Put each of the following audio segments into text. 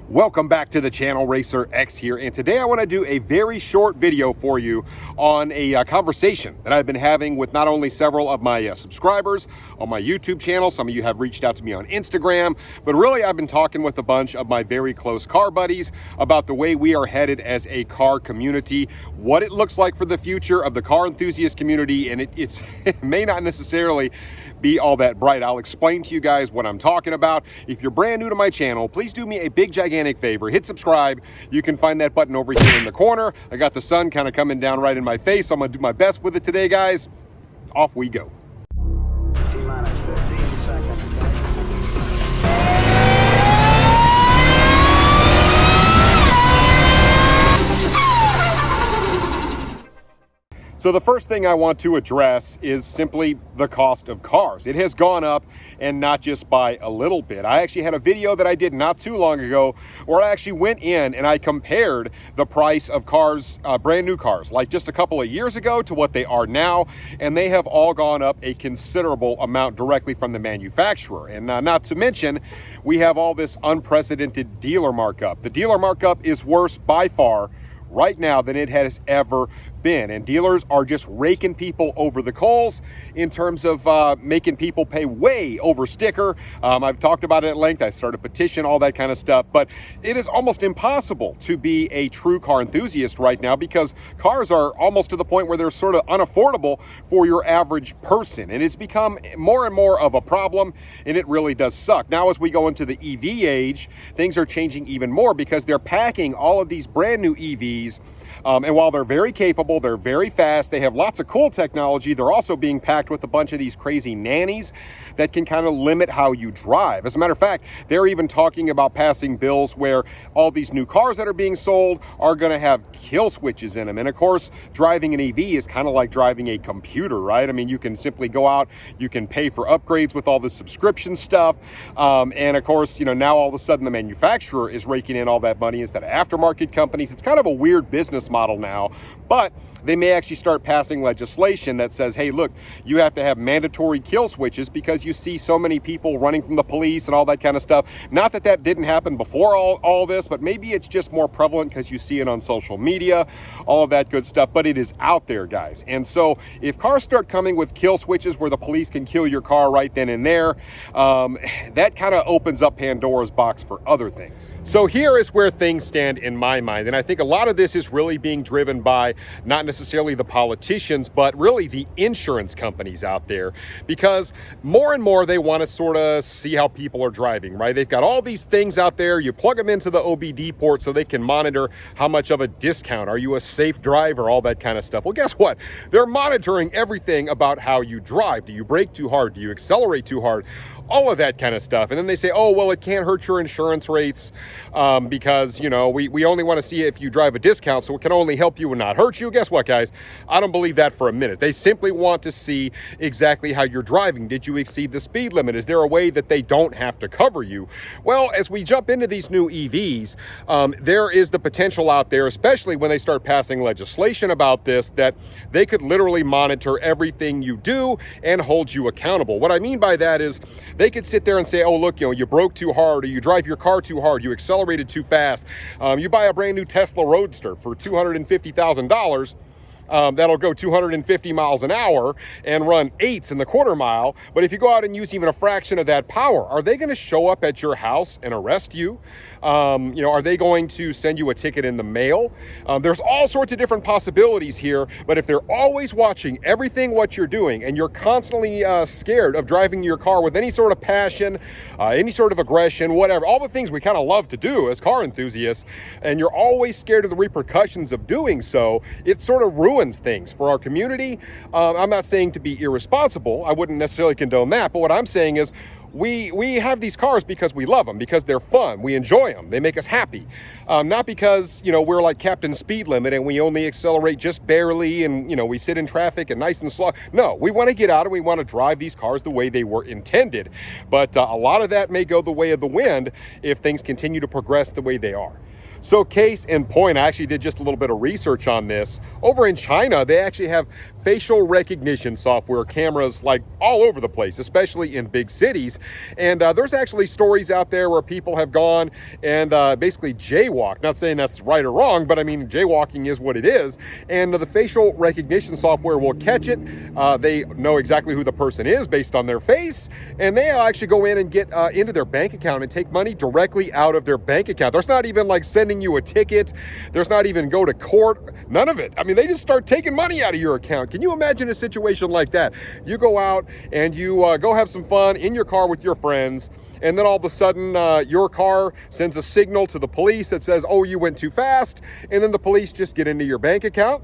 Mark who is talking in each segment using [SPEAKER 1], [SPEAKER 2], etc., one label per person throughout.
[SPEAKER 1] Welcome back to the channel. Racer X here, and today I want to do a very short video for you on a conversation that I've been having with not only several of my subscribers on my YouTube channel. Some of you have reached out to me on Instagram, but really I've been talking with a bunch of my very close car buddies about the way we are headed as a car community, what it looks like for the future of the car enthusiast community, and it may not necessarily be all that bright. I'll explain to you guys what I'm talking about. If you're brand new to my channel, please do me a big gigantic favor, hit subscribe. You can find that button over here in the corner. I got the sun kind of coming down right in my face, so I'm gonna do my best with it today, guys. Off we go.
[SPEAKER 2] T-minus 15 seconds.
[SPEAKER 1] So the first thing I want to address is simply the cost of cars. It has gone up, and not just by a little bit. I actually had a video that I did not too long ago where I actually went in and I compared the price of cars, brand new cars, like just a couple of years ago to what they are now, and they have all gone up a considerable amount directly from the manufacturer. And not to mention, we have all this unprecedented dealer markup. The dealer markup is worse by far right now than it has ever been, and dealers are just raking people over the coals in terms of making people pay way over sticker. I've talked about it at length. I started a petition, all that kind of stuff, but it is almost impossible to be a true car enthusiast right now because cars are almost to the point where they're sort of unaffordable for your average person, and it's become more and more of a problem, and it really does suck. Now as we go into the EV age, things are changing even more because they're packing all of these brand new EVs. And while they're very capable, they're very fast, they have lots of cool technology, they're also being packed with a bunch of these crazy nannies that can kind of limit how you drive. As a matter of fact, they're even talking about passing bills where all these new cars that are being sold are going to have kill switches in them. And of course, driving an EV is kind of like driving a computer, right? I mean, you can simply go out, you can pay for upgrades with all the subscription stuff. And of course, you know, now all of a sudden the manufacturer is raking in all that money instead of aftermarket companies. It's kind of a weird business model now, but they may actually start passing legislation that says, hey, look, you have to have mandatory kill switches because you see so many people running from the police and all that kind of stuff. Not that that didn't happen before all this, but maybe it's just more prevalent because you see it on social media, all of that good stuff, but it is out there, guys. And so if cars start coming with kill switches where the police can kill your car right then and there, that kind of opens up Pandora's box for other things. So here is where things stand in my mind, and I think a lot of this is really being driven by not necessarily the politicians, but really the insurance companies out there, because more and more they want to sort of see how people are driving, right? They've got all these things out there. You plug them into the OBD port so they can monitor how much of a discount, are you a safe driver, all that kind of stuff. Well, guess what? They're monitoring everything about how you drive. Do you brake too hard? Do you accelerate too hard? All of that kind of stuff. And then they say, oh, well, it can't hurt your insurance rates because, you know, we only want to see if you drive a discount, so it can only help you and not hurt you. Guess what, guys? I don't believe that for a minute. They simply want to see exactly how you're driving. Did you exceed the speed limit? Is there a way that they don't have to cover you? Well, as we jump into these new EVs, there is the potential out there, especially when they start passing legislation about this, that they could literally monitor everything you do and hold you accountable. What I mean by that is they could sit there and say, oh, look, you know, you broke too hard, or you drive your car too hard, you accelerated too fast. You buy a brand new Tesla Roadster for $250,000. That'll go 250 miles an hour and run 8s in the quarter mile. But if you go out and use even a fraction of that power, are they going to show up at your house and arrest you? You know, are they going to send you a ticket in the mail? There's all sorts of different possibilities here, but if they're always watching everything what you're doing and you're constantly scared of driving your car with any sort of passion, any sort of aggression, whatever, all the things we kind of love to do as car enthusiasts, and you're always scared of the repercussions of doing so, it sort of ruins things for our community. I'm not saying to be irresponsible. I wouldn't necessarily condone that, but what I'm saying is we have these cars because we love them, because they're fun, we enjoy them, they make us happy. Not because, you know, we're like Captain Speed Limit and we only accelerate just barely and, you know, we sit in traffic and nice and slow. No, we want to get out and we want to drive these cars the way they were intended. But a lot of that may go the way of the wind if things continue to progress the way they are. So case in point, I actually did just a little bit of research on this. Over in China, they actually have facial recognition software cameras like all over the place, especially in big cities. And there's actually stories out there where people have gone and basically jaywalked. Not saying that's right or wrong, but I mean, jaywalking is what it is. And the facial recognition software will catch it. They know exactly who the person is based on their face. And they'll actually go in and get into their bank account and take money directly out of their bank account. There's not even like sending you a ticket. There's not even go to court. None of it. I mean, they just start taking money out of your account. Can you imagine a situation like that? You go out and you go have some fun in your car with your friends, and then all of a sudden your car sends a signal to the police that says, oh, you went too fast, and then the police just get into your bank account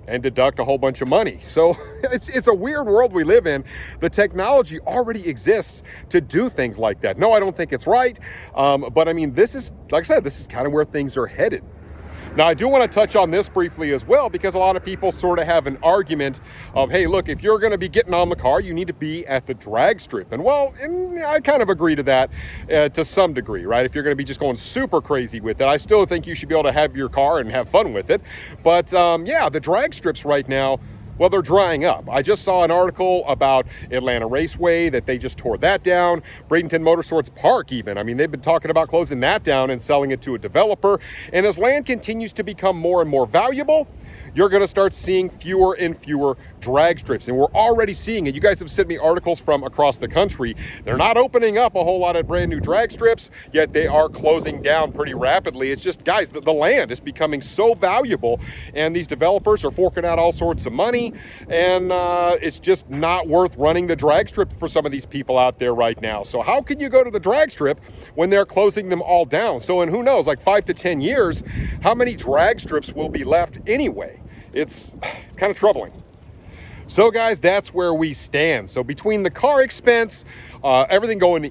[SPEAKER 1] and deduct a whole bunch of money. So it's a weird world we live in. The technology already exists to do things like that. No, I don't think it's right. But I mean, this is, like I said, this is kind of where things are headed. Now, I do want to touch on this briefly as well, because a lot of people sort of have an argument of, hey, look, if you're going to be getting on the car, you need to be at the drag strip. And well, I kind of agree to that to some degree, right? If you're going to be just going super crazy with it, I still think you should be able to have your car and have fun with it. But yeah, the drag strips right now, well, they're drying up. I just saw an article about Atlanta Raceway that they just tore that down. Bradenton Motorsports Park even. I mean, they've been talking about closing that down and selling it to a developer. And as land continues to become more and more valuable, you're going to start seeing fewer and fewer drag strips. And we're already seeing it. You guys have sent me articles from across the country. They're not opening up a whole lot of brand new drag strips, yet they are closing down pretty rapidly. It's just, guys, the land is becoming so valuable, and these developers are forking out all sorts of money, and it's just not worth running the drag strip for some of these people out there right now. So how can you go to the drag strip when they're closing them all down? So in who knows, like 5 to 10 years, how many drag strips will be left anyway? It's kind of troubling. So guys, that's where we stand. So between the car expense, everything going to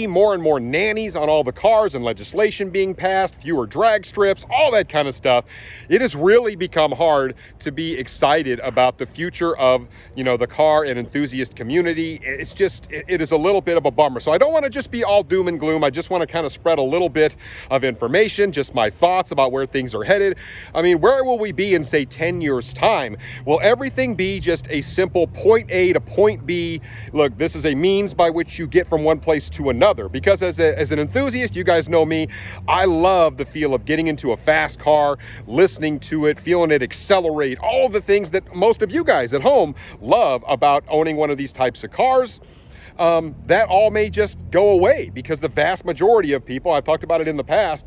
[SPEAKER 1] EV, more and more nannies on all the cars and legislation being passed, fewer drag strips, all that kind of stuff, it has really become hard to be excited about the future of, you know, the car and enthusiast community. It's just, it is a little bit of a bummer. So I don't want to just be all doom and gloom. I just want to kind of spread a little bit of information, just my thoughts about where things are headed. I mean, where will we be in, say, 10 years' time? Will everything be just a simple point A to point B? Look, this is a means by which you get from one place to another, because as an enthusiast, you guys know me, I love the feel of getting into a fast car, listening to it, feeling it accelerate, all the things that most of you guys at home love about owning one of these types of cars. That all may just go away, because the vast majority of people, I've talked about it in the past,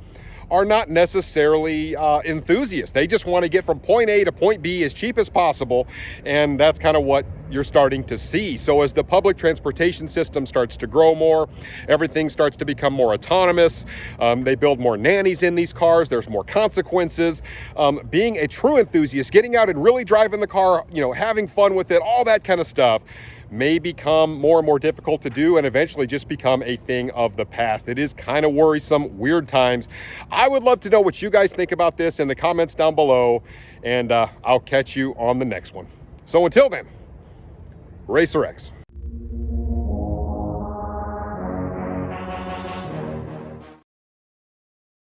[SPEAKER 1] are not necessarily enthusiasts. They just want to get from point A to point B as cheap as possible, and that's kind of what you're starting to see. So as the public transportation system starts to grow more, everything starts to become more autonomous, they build more nannies in these cars, there's more consequences. Being a true enthusiast, getting out and really driving the car, you know, having fun with it, all that kind of stuff, may become more and more difficult to do, and eventually just become a thing of the past. It is kind of worrisome, weird times. I would love to know what you guys think about this in the comments down below, and I'll catch you on the next one. So until then, Racer X.